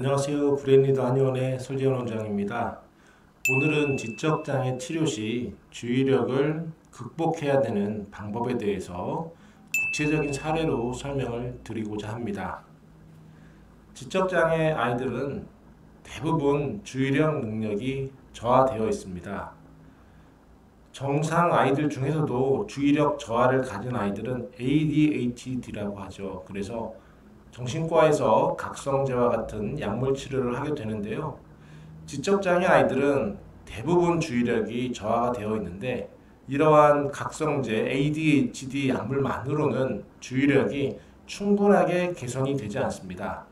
안녕하세요. 브레인리더 한의원의 설재현 원장입니다. 오늘은 지적장애 치료 시 주의력을 극복해야 되는 방법에 대해서 구체적인 사례로 설명을 드리고자 합니다. 지적장애 아이들은 대부분 주의력 능력이 저하되어 있습니다. 정상 아이들 중에서도 주의력 저하를 가진 아이들은 ADHD라고 하죠. 그래서 정신과에서 각성제와 같은 약물 치료를 하게 되는데요. 지적장애 아이들은 대부분 주의력이 저하가 되어 있는데 이러한 각성제 ADHD 약물만으로는 주의력이 충분하게 개선이 되지 않습니다.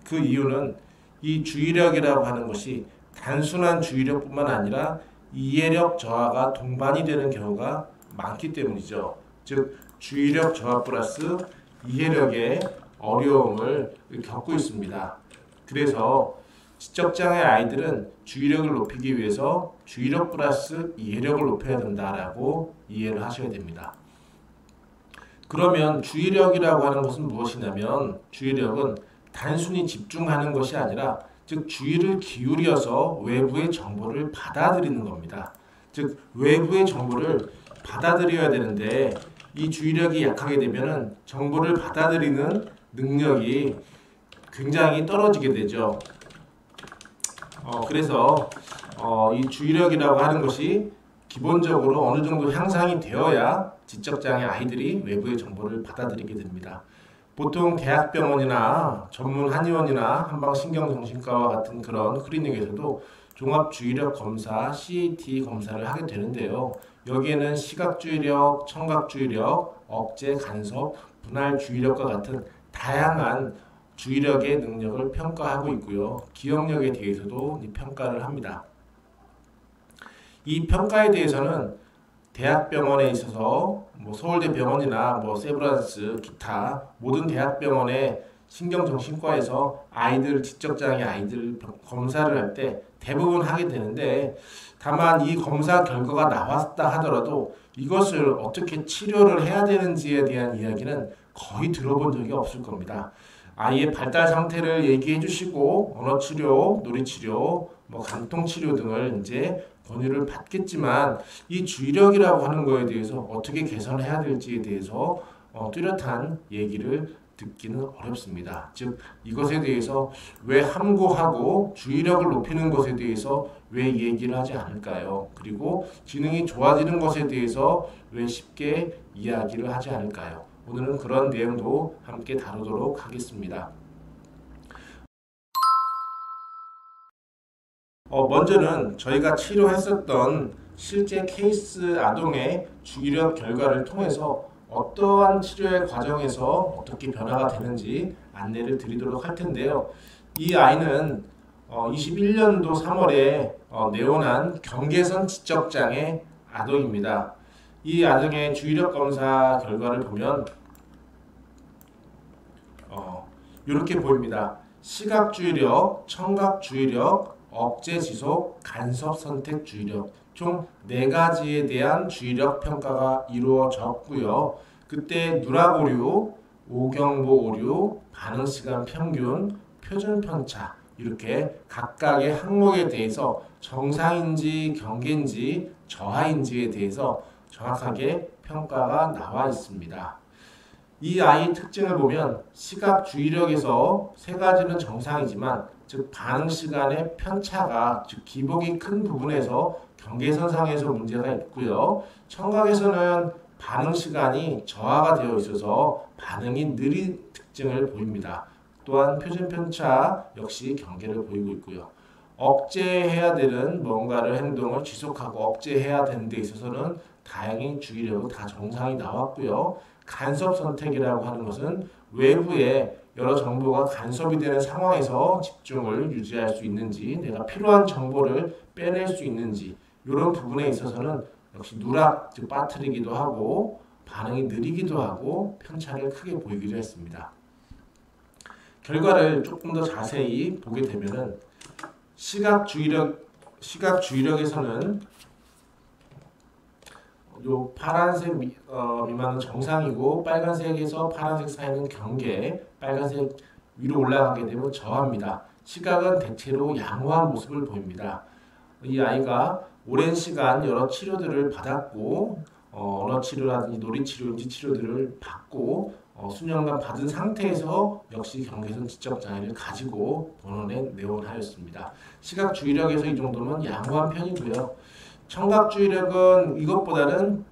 그 이유는 이 주의력이라고 하는 것이 단순한 주의력뿐만 아니라 이해력 저하가 동반이 되는 경우가 많기 때문이죠. 즉 주의력 저하 플러스 이해력의 어려움을 겪고 있습니다. 그래서 지적장애 아이들은 주의력을 높이기 위해서 주의력 플러스 이해력을 높여야 된다라고 이해를 하셔야 됩니다. 그러면 주의력이라고 하는 것은 무엇이냐면 주의력은 단순히 집중하는 것이 아니라 즉 주의를 기울여서 외부의 정보를 받아들이는 겁니다. 즉 외부의 정보를 받아들여야 되는데 이 주의력이 약하게 되면은 정보를 받아들이는 능력이 굉장히 떨어지게 되죠. 그래서 이 주의력이라고 하는 것이 기본적으로 어느 정도 향상이 되어야 지적장애 아이들이 외부의 정보를 받아들이게 됩니다. 보통 대학병원이나 전문 한의원이나 한방신경정신과와 같은 그런 클리닉에서도 종합주의력 검사, CAT 검사를 하게 되는데요. 여기에는 시각주의력, 청각주의력, 억제, 간섭, 분할주의력과 같은 다양한 주의력의 능력을 평가하고 있고요. 기억력에 대해서도 평가를 합니다. 이 평가에 대해서는 대학병원에 있어서 서울대병원이나 세브란스 기타 모든 대학병원의 신경정신과에서 아이들 지적장애 아이들 검사를 할 때 대부분 하게 되는데 다만 이 검사 결과가 나왔다 하더라도 이것을 어떻게 치료를 해야 되는지에 대한 이야기는 거의 들어본 적이 없을 겁니다. 아이의 발달 상태를 얘기해 주시고 언어치료, 놀이치료, 감통치료 등을 이제 권유를 받겠지만 이 주의력이라고 하는 거에 대해서 어떻게 개선해야 될지에 대해서 뚜렷한 얘기를 듣기는 어렵습니다. 즉 이것에 대해서 왜 함구하고 주의력을 높이는 것에 대해서 왜 얘기를 하지 않을까요? 그리고 지능이 좋아지는 것에 대해서 왜 쉽게 이야기를 하지 않을까요? 오늘은 그런 내용도 함께 다루도록 하겠습니다. 먼저는 저희가 치료했었던 실제 케이스 아동의 주의력 결과를 통해서 어떠한 치료의 과정에서 어떻게 변화가 되는지 안내를 드리도록 할 텐데요. 이 아이는 21년도 3월에 내원한 경계선 지적장애 아동입니다. 이 아동의 주의력 검사 결과를 보면 이렇게 보입니다. 시각주의력, 청각주의력, 억제지속, 간섭선택주의력 총 4가지에 대한 주의력 평가가 이루어졌고요. 그때 누락오류, 오경보 오류, 반응시간 평균, 표준편차 이렇게 각각의 항목에 대해서 정상인지 경계인지 저하인지에 대해서 정확하게 평가가 나와 있습니다. 이 아이 특징을 보면 시각 주의력에서 3가지는 정상이지만 즉 반응시간의 편차가 즉 기복이 큰 부분에서 경계선상에서 문제가 있고요. 청각에서는 반응시간이 저하가 되어 있어서 반응이 느린 특징을 보입니다. 또한 표준편차 역시 경계를 보이고 있고요. 억제해야 되는 뭔가를 행동을 지속하고 억제해야 되는 데 있어서는 다행히 주의력은 다 정상이 나왔고요. 간섭 선택이라고 하는 것은 외부에 여러 정보가 간섭이 되는 상황에서 집중을 유지할 수 있는지 내가 필요한 정보를 빼낼 수 있는지 이런 부분에 있어서는 역시 누락, 즉 빠뜨리기도 하고 반응이 느리기도 하고 편차를 크게 보이기도 했습니다. 결과를 조금 더 자세히 보게 되면은 시각 주의력에서는 요 파란색 미만은 정상이고 빨간색에서 파란색 사이는 경계, 빨간색 위로 올라가게 되면 저하입니다. 시각은 대체로 양호한 모습을 보입니다. 이 아이가 오랜 시간 여러 치료들을 받았고 언어 치료라든지 놀이 치료, 인지 치료들을 받고 수년간 받은 상태에서 역시 경계선 지적 장애를 가지고 본원에 내원하였습니다. 시각 주의력에서 이 정도면 양호한 편이고요. 청각 주의력은 이것보다는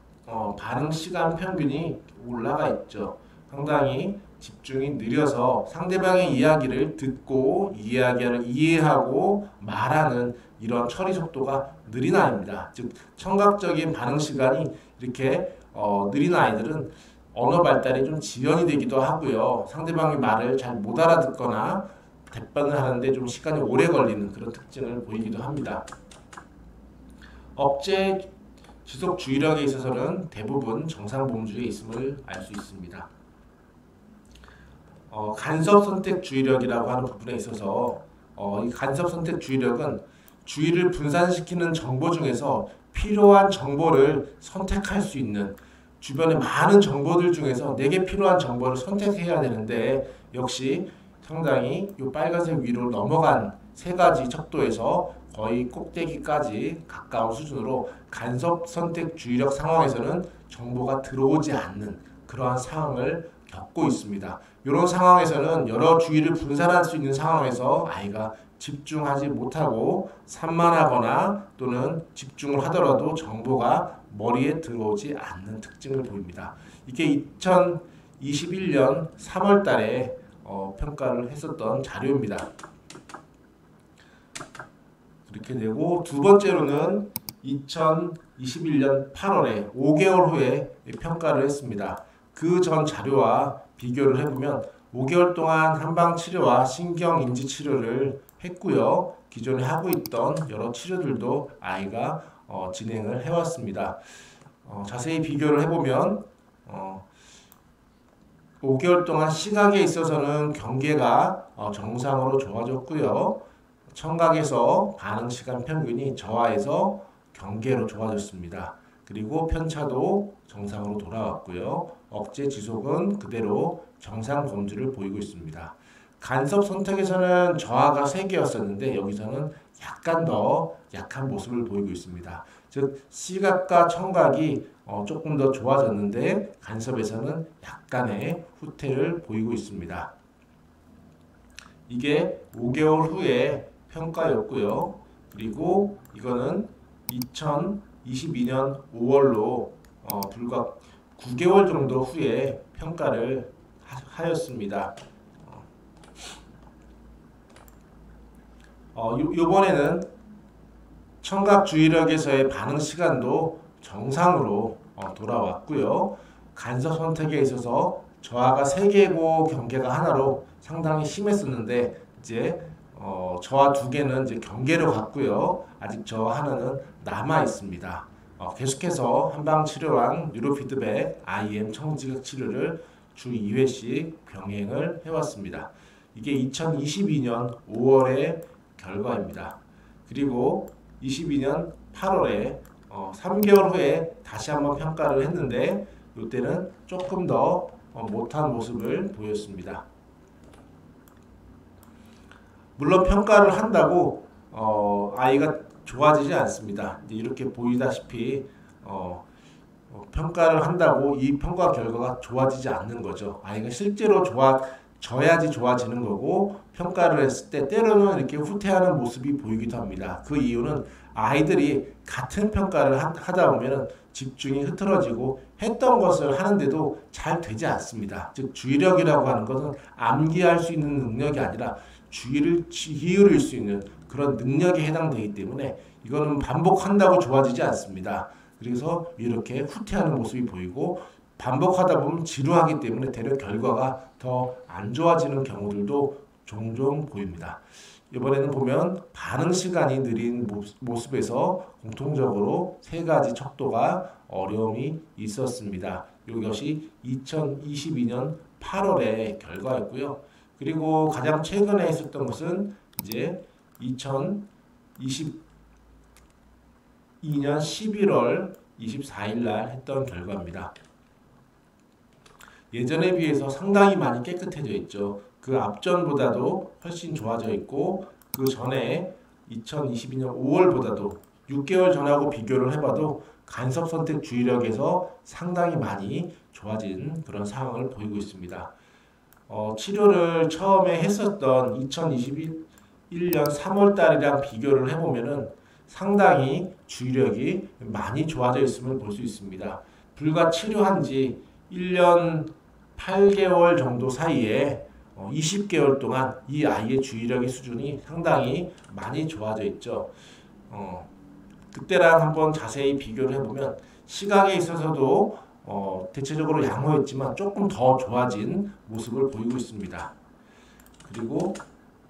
반응 시간 평균이 올라가 있죠. 상당히 집중이 느려서 상대방의 이야기를 듣고 이야기를 이해하고 말하는 이런 처리 속도가 느린 아이입니다. 즉 청각적인 반응 시간이 이렇게 느린 아이들은 언어 발달이 좀 지연이 되기도 하고요. 상대방의 말을 잘 못 알아듣거나 답변을 하는데 좀 시간이 오래 걸리는 그런 특징을 보이기도 합니다. 억제 지속 주의력에 있어서는 대부분 정상 범주에 있음을 알 수 있습니다. 간섭 선택 주의력이라고 하는 부분에 있어서 이 간섭 선택 주의력은 주의를 분산시키는 정보 중에서 필요한 정보를 선택할 수 있는, 주변의 많은 정보들 중에서 내게 필요한 정보를 선택해야 되는데 역시 상당히 이 빨간색 위로 넘어간 세 가지 척도에서 거의 꼭대기까지 가까운 수준으로 간섭 선택 주의력 상황에서는 정보가 들어오지 않는 그러한 상황을 겪고 있습니다. 이런 상황에서는 여러 주의를 분산할 수 있는 상황에서 아이가 집중하지 못하고 산만하거나 또는 집중을 하더라도 정보가 머리에 들어오지 않는 특징을 보입니다. 이게 2021년 3월 달에 평가를 했었던 자료입니다. 이렇게 되고 두 번째로는 2021년 8월에 5개월 후에 평가를 했습니다. 그 전 자료와 비교를 해보면 5개월 동안 한방치료와 신경인지 치료를 했고요. 기존에 하고 있던 여러 치료들도 아이가 진행을 해왔습니다. 자세히 비교를 해보면 5개월 동안 시각에 있어서는 경계가 정상으로 좋아졌고요. 청각에서 반응 시간 평균이 저하에서 경계로 좋아졌습니다. 그리고 편차도 정상으로 돌아왔고요. 억제 지속은 그대로 정상 범주를 보이고 있습니다. 간섭 선택에서는 저하가 3개였었는데 여기서는 약간 더 약한 모습을 보이고 있습니다. 즉 시각과 청각이 조금 더 좋아졌는데 간섭에서는 약간의 후퇴를 보이고 있습니다. 이게 5개월 후에 평가였고요. 그리고 이거는 2022년 5월로 불과 9개월 정도 후에 평가를 하였습니다. 요번에는 청각 주의력에서의 반응 시간도 정상으로 돌아왔고요. 간섭 선택에 있어서 저하가 3개고 경계가 하나로 상당히 심했었는데 이제 저하 2개는 이제 경계로 갔고요. 아직 저하 하나는 남아 있습니다. 계속해서 한방치료랑 뉴로피드백, IM 청지각 치료를 주 2회씩 병행을 해왔습니다. 이게 2022년 5월의 결과입니다. 그리고 22년 8월에 3개월 후에 다시 한번 평가를 했는데 이때는 조금 더 못한 모습을 보였습니다. 물론 평가를 한다고 아이가 좋아지지 않습니다. 이렇게 보이다시피 평가를 한다고 이 평가 결과가 좋아지지 않는 거죠. 아이가 실제로 져야지 좋아지는 거고 평가를 했을 때 때로는 이렇게 후퇴하는 모습이 보이기도 합니다. 그 이유는 아이들이 같은 평가를 하다 보면 집중이 흐트러지고 했던 것을 하는데도 잘 되지 않습니다. 즉 주의력이라고 하는 것은 암기할 수 있는 능력이 아니라 주의를 기울일 수 있는 그런 능력에 해당되기 때문에 이거는 반복한다고 좋아지지 않습니다. 그래서 이렇게 후퇴하는 모습이 보이고 반복하다 보면 지루하기 때문에 되려 결과가 더 안 좋아지는 경우들도 종종 보입니다. 이번에는 보면 반응 시간이 느린 모습에서 공통적으로 3가지 척도가 어려움이 있었습니다. 이것이 2022년 8월의 결과였고요. 그리고 가장 최근에 있었던 것은 이제 2022년 11월 24일 날 했던 결과입니다. 예전에 비해서 상당히 많이 깨끗해져 있죠. 그 앞전보다도 훨씬 좋아져 있고 그 전에 2022년 5월보다도 6개월 전하고 비교를 해봐도 간섭 선택 주의력에서 상당히 많이 좋아진 그런 상황을 보이고 있습니다. 치료를 처음에 했었던 2021년 3월 달이랑 비교를 해보면은 상당히 주의력이 많이 좋아져 있음을 볼 수 있습니다. 불과 치료한 지 1년 8개월 정도 사이에 20개월 동안 이 아이의 주의력의 수준이 상당히 많이 좋아져 있죠. 그때랑 한번 자세히 비교를 해보면 시각에 있어서도 대체적으로 양호했지만 조금 더 좋아진 모습을 보이고 있습니다. 그리고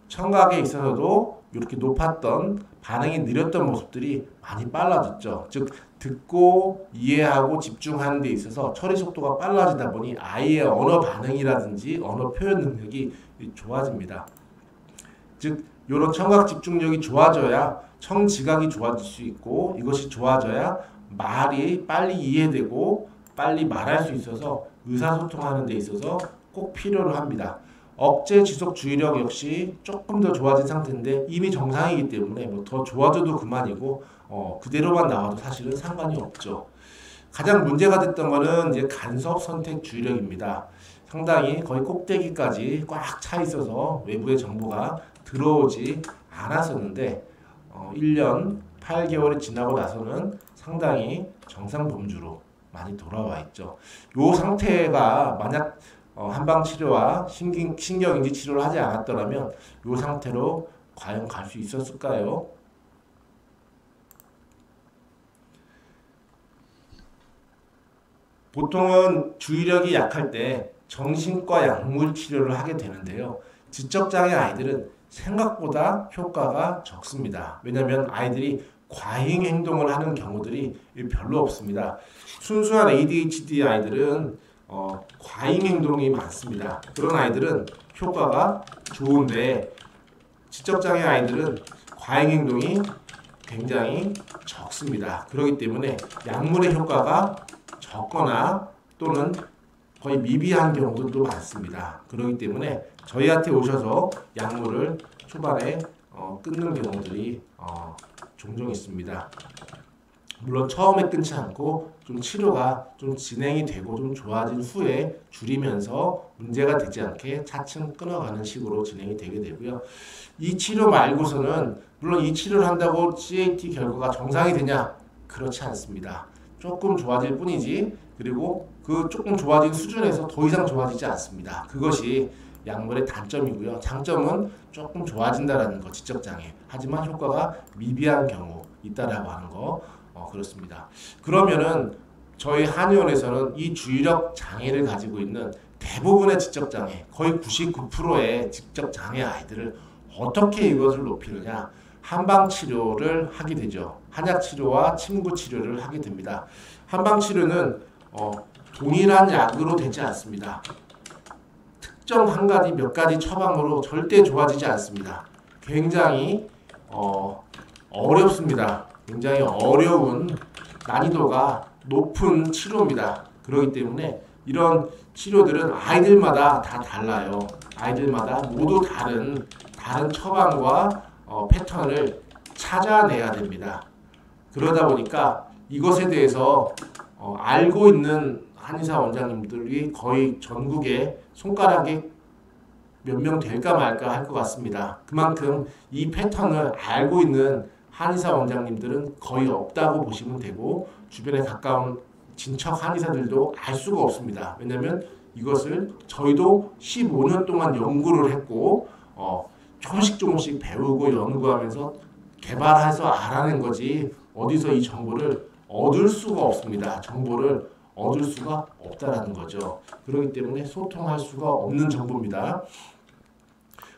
청각에 있어서도 이렇게 높았던 반응이 느렸던 모습들이 많이 빨라졌죠. 즉 듣고 이해하고 집중하는 데 있어서 처리 속도가 빨라지다 보니 아이의 언어 반응이라든지 언어 표현 능력이 좋아집니다. 즉 이런 청각 집중력이 좋아져야 청지각이 좋아질 수 있고 이것이 좋아져야 말이 빨리 이해되고 빨리 말할 수 있어서 의사소통하는 데 있어서 꼭 필요로 합니다. 억제 지속 주의력 역시 조금 더 좋아진 상태인데 이미 정상이기 때문에 뭐 더 좋아져도 그만이고 그대로만 나와도 사실은 상관이 없죠. 가장 문제가 됐던 거는 이제 간섭 선택 주의력입니다. 상당히 거의 꼭대기까지 꽉 차 있어서 외부의 정보가 들어오지 않았었는데 1년 8개월이 지나고 나서는 상당히 정상 범주로 많이 돌아와 있죠. 이 상태가 만약 한방치료와 신경인지 치료를 하지 않았더라면 이 상태로 과연 갈 수 있었을까요? 보통은 주의력이 약할 때 정신과 약물 치료를 하게 되는데요. 지적장애 아이들은 생각보다 효과가 적습니다. 왜냐하면 아이들이 과잉 행동을 하는 경우들이 별로 없습니다. 순수한 ADHD 아이들은 과잉 행동이 많습니다. 그런 아이들은 효과가 좋은데 지적장애 아이들은 과잉 행동이 굉장히 적습니다. 그렇기 때문에 약물의 효과가 적거나 또는 거의 미비한 경우도 많습니다. 그렇기 때문에 저희한테 오셔서 약물을 초반에 끊는 경우들이 종종 있습니다. 물론 처음에 끊지 않고 좀 치료가 좀 진행이 되고 좀 좋아진 후에 줄이면서 문제가 되지 않게 차츰 끊어가는 식으로 진행이 되게 되고요. 이 치료 말고서는 물론 이 치료를 한다고 CAT 결과가 정상이 되냐? 그렇지 않습니다. 조금 좋아질 뿐이지 그리고 그 조금 좋아진 수준에서 더 이상 좋아지지 않습니다. 그것이 약물의 단점이고요. 장점은 조금 좋아진다라는 거, 지적장애. 하지만 효과가 미비한 경우 있다라고 하는 거 그렇습니다. 그러면은 저희 한의원에서는 이 주의력 장애를 가지고 있는 대부분의 지적장애, 거의 99%의 지적장애 아이들을 어떻게 이것을 높이느냐? 한방치료를 하게 되죠. 한약치료와 침구치료를 하게 됩니다. 한방치료는 동일한 약으로 되지 않습니다. 특정 한 가지 몇 가지 처방으로 절대 좋아지지 않습니다. 굉장히 어렵습니다. 굉장히 어려운 난이도가 높은 치료입니다. 그렇기 때문에 이런 치료들은 아이들마다 다 달라요. 아이들마다 모두 다른 처방과 패턴을 찾아내야 됩니다. 그러다 보니까 이것에 대해서 알고 있는 한의사 원장님들이 거의 전국에 손가락에 몇 명 될까 말까 할 것 같습니다. 그만큼 이 패턴을 알고 있는 한의사 원장님들은 거의 없다고 보시면 되고 주변에 가까운 친척 한의사들도 알 수가 없습니다. 왜냐하면 이것을 저희도 15년 동안 연구를 했고 조금씩 배우고 연구하면서 개발해서 알아낸 거지 어디서 이 정보를 얻을 수가 없습니다. 정보를 얻을 수가 없다라는 거죠. 그렇기 때문에 소통할 수가 없는 정보입니다.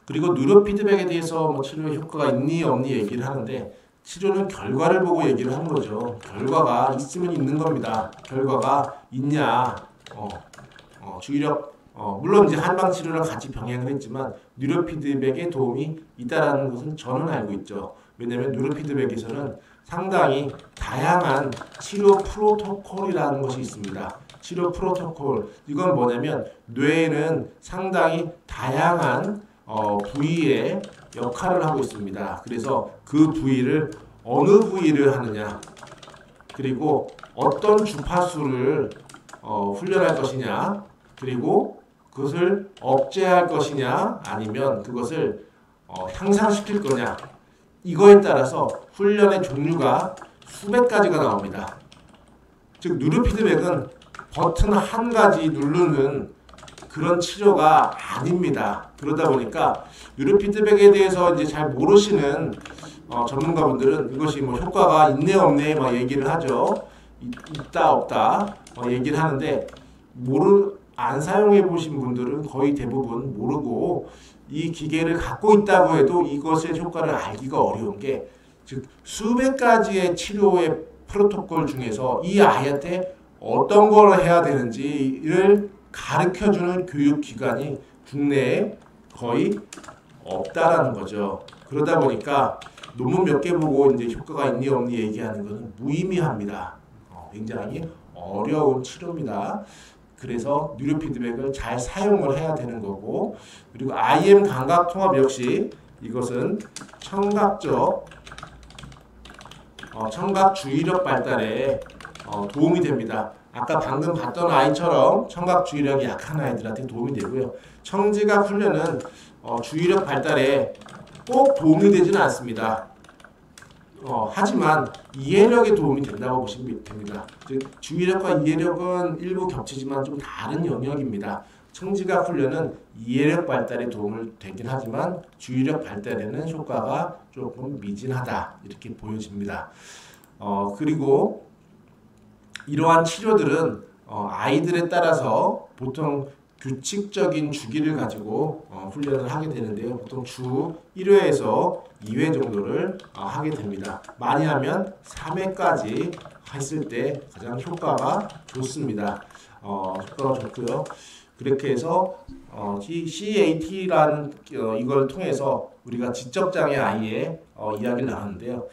그리고 뉴로 피드백에 대해서 뭐 치료 효과가 있니 없니 얘기를 하는데 치료는 결과를 보고 얘기를 하는 거죠. 결과가 있으면 있는 겁니다. 결과가 있냐, 주의력, 물론 이제 한방 치료랑 같이 병행을 했지만 뉴로 피드백에 도움이 있다라는 것은 저는 알고 있죠. 왜냐하면 뉴로 피드백에서는 상당히 다양한 치료 프로토콜이라는 것이 있습니다. 치료 프로토콜. 이건 뭐냐면 뇌에는 상당히 다양한 부위의 역할을 하고 있습니다. 그래서 그 부위를 어느 부위를 하느냐, 그리고 어떤 주파수를 훈련할 것이냐, 그리고 그것을 억제할 것이냐, 아니면 그것을 향상시킬 거냐, 이거에 따라서 훈련의 종류가 수백 가지가 나옵니다. 즉 뉴로피드백은 버튼 한 가지 누르는 그런 치료가 아닙니다. 그러다 보니까 뉴로피드백에 대해서 이제 잘 모르시는 전문가분들은 이것이 뭐 효과가 있네 없네 막 얘기를 하죠. 있다 없다 얘기를 하는데 안 사용해 보신 분들은 거의 대부분 모르고 이 기계를 갖고 있다고 해도 이것의 효과를 알기가 어려운 게, 즉 수백 가지의 치료의 프로토콜 중에서 이 아이한테 어떤 걸 해야 되는지를 가르쳐주는 교육기관이 국내에 거의 없다라는 거죠. 그러다 보니까 논문 몇 개 보고 이제 효과가 있니 없니 얘기하는 것은 무의미합니다. 굉장히 어려운 치료입니다. 그래서 뉴로피드백을 잘 사용을 해야 되는 거고, 그리고 IM 감각통합 역시 이것은 청각 주의력 발달에 도움이 됩니다. 아까 방금 봤던 아이처럼 청각 주의력이 약한 아이들한테 도움이 되고요. 청지각 훈련은 주의력 발달에 꼭 도움이 되지는 않습니다. 하지만 이해력에 도움이 된다고 보시면 됩니다. 즉 주의력과 이해력은 일부 겹치지만 좀 다른 영역입니다. 청지각 훈련은 이해력 발달에 도움을 되긴 하지만 주의력 발달에는 효과가 조금 미진하다 이렇게 보여집니다. 그리고 이러한 치료들은 아이들에 따라서 보통 규칙적인 주기를 가지고 훈련을 하게 되는데요. 보통 주 1회에서 2회 정도를 하게 됩니다. 많이 하면 3회까지 했을 때 가장 효과가 좋습니다. 효과가 좋고요. 그렇게 해서 CAT라는 이걸 통해서 우리가 지적장애 아이의 이야기를 나눴는데요.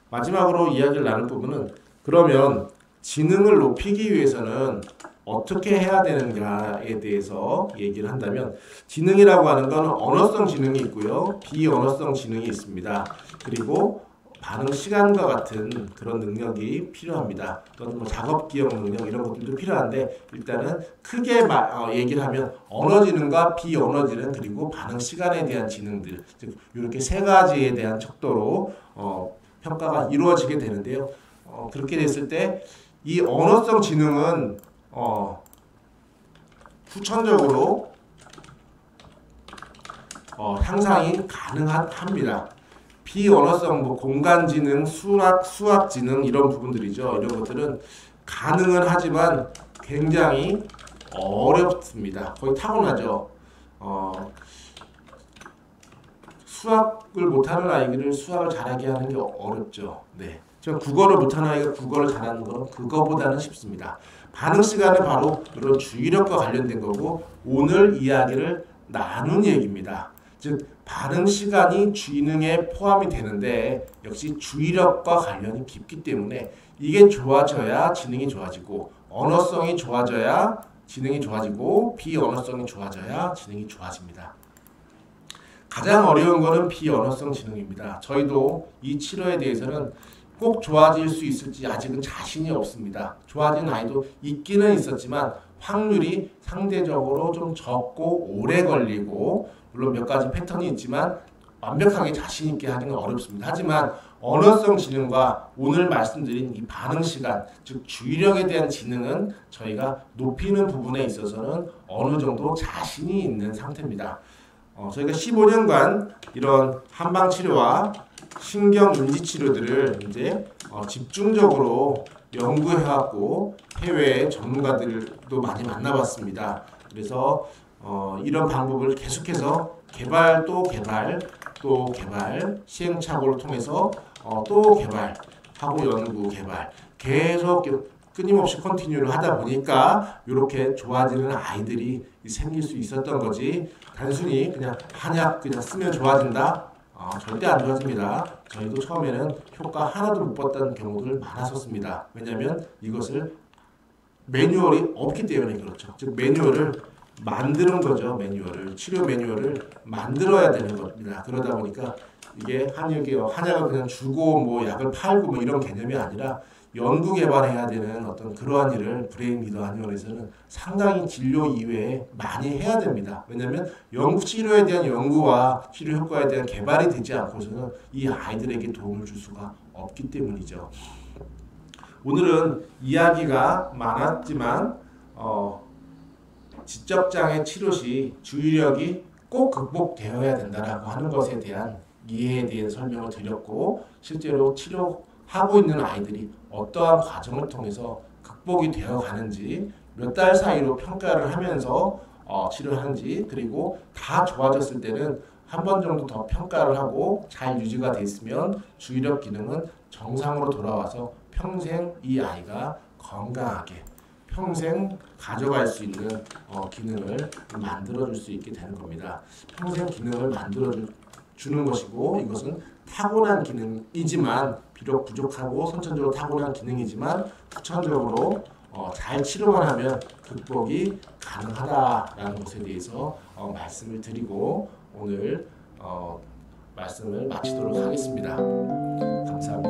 마지막으로 이야기를 나눌 부분은, 그러면 지능을 높이기 위해서는 어떻게 해야 되는가에 대해서 얘기를 한다면, 지능이라고 하는 건 언어성 지능이 있고요, 비언어성 지능이 있습니다. 그리고 반응 시간과 같은 그런 능력이 필요합니다. 또는 뭐 작업 기억 능력 이런 것들도 필요한데, 일단은 크게 얘기를 하면 언어 지능과 비언어 지능 그리고 반응 시간에 대한 지능들, 즉 이렇게 세 가지에 대한 척도로 평가가 이루어지게 되는데요. 그렇게 됐을 때 이 언어성 지능은 후천적으로 향상이 가능합니다. 비언어성, 뭐 공간지능, 수학지능 이런 부분들이죠. 이런 것들은 가능은 하지만 굉장히 어렵습니다. 거의 타고나죠. 수학을 못하는 아이를 수학을 잘하게 하는 게 어렵죠. 네. 국어를 못하는 아이가 국어를 잘하는 건 그거보다는 쉽습니다. 반응 시간은 바로 이런 주의력과 관련된 거고, 오늘 이야기를 나눈 얘기입니다. 즉 반응 시간이 지능에 포함이 되는데 역시 주의력과 관련이 깊기 때문에 이게 좋아져야 지능이 좋아지고, 언어성이 좋아져야 지능이 좋아지고, 비언어성이 좋아져야 지능이 좋아집니다. 가장 어려운 거는 비언어성 지능입니다. 저희도 이 치료에 대해서는 꼭 좋아질 수 있을지 아직은 자신이 없습니다. 좋아진 아이도 있기는 있었지만 확률이 상대적으로 좀 적고 오래 걸리고, 물론 몇 가지 패턴이 있지만 완벽하게 자신 있게 하는 건 어렵습니다. 하지만 언어성 지능과 오늘 말씀드린 이 반응 시간, 즉 주의력에 대한 지능은 저희가 높이는 부분에 있어서는 어느 정도 자신이 있는 상태입니다. 저희가 15년간 이런 한방 치료와 신경 인지 치료들을 이제 집중적으로 연구해왔고 해외 전문가들도 많이 만나봤습니다. 그래서 이런 방법을 계속해서 개발, 시행착오를 통해서 또 개발하고 연구, 개발 계속 끊임없이 컨티뉴를 하다 보니까 이렇게 좋아지는 아이들이 생길 수 있었던 거지, 단순히 그냥 한약 그냥 쓰면 좋아진다? 절대 안 좋아집니다. 저희도 처음에는 효과 하나도 못 봤던 경우들 많았었습니다. 왜냐하면 이것을 매뉴얼이 없기 때문에 그렇죠. 즉 매뉴얼을 만드는 거죠. 매뉴얼을 치료 매뉴얼을 만들어야 되는 겁니다. 그러다 보니까 이게 한약을 그냥 주고 뭐 약을 팔고 뭐 이런 개념이 아니라 연구 개발해야 되는 어떤 그러한 일을 브레인 리더 한의원에서는 상당히 진료 이외에 많이 해야 됩니다. 왜냐하면 치료에 대한 연구와 치료 효과에 대한 개발이 되지 않고서는 이 아이들에게 도움을 줄 수가 없기 때문이죠. 오늘은 이야기가 많았지만 지적장애 치료 시 주의력이 꼭 극복되어야 된다라고 하는 것에 대한 이해에 대한 설명을 드렸고, 실제로 치료하고 있는 아이들이 어떠한 과정을 통해서 극복이 되어 가는지, 몇 달 사이로 평가를 하면서 치료하는지, 그리고 다 좋아졌을 때는 한 번 정도 더 평가를 하고 잘 유지가 됐으면 주의력 기능은 정상으로 돌아와서 평생 이 아이가 건강하게 평생 가져갈 수 있는 기능을 만들어줄 수 있게 되는 겁니다. 평생 기능을 만들어주는 것이고, 이것은 타고난 기능이지만, 비록 부족하고 선천적으로 타고난 기능이지만 후천적으로 잘 치료만 하면 극복이 가능하다라는 것에 대해서 말씀을 드리고 오늘 말씀을 마치도록 하겠습니다. 감사합니다.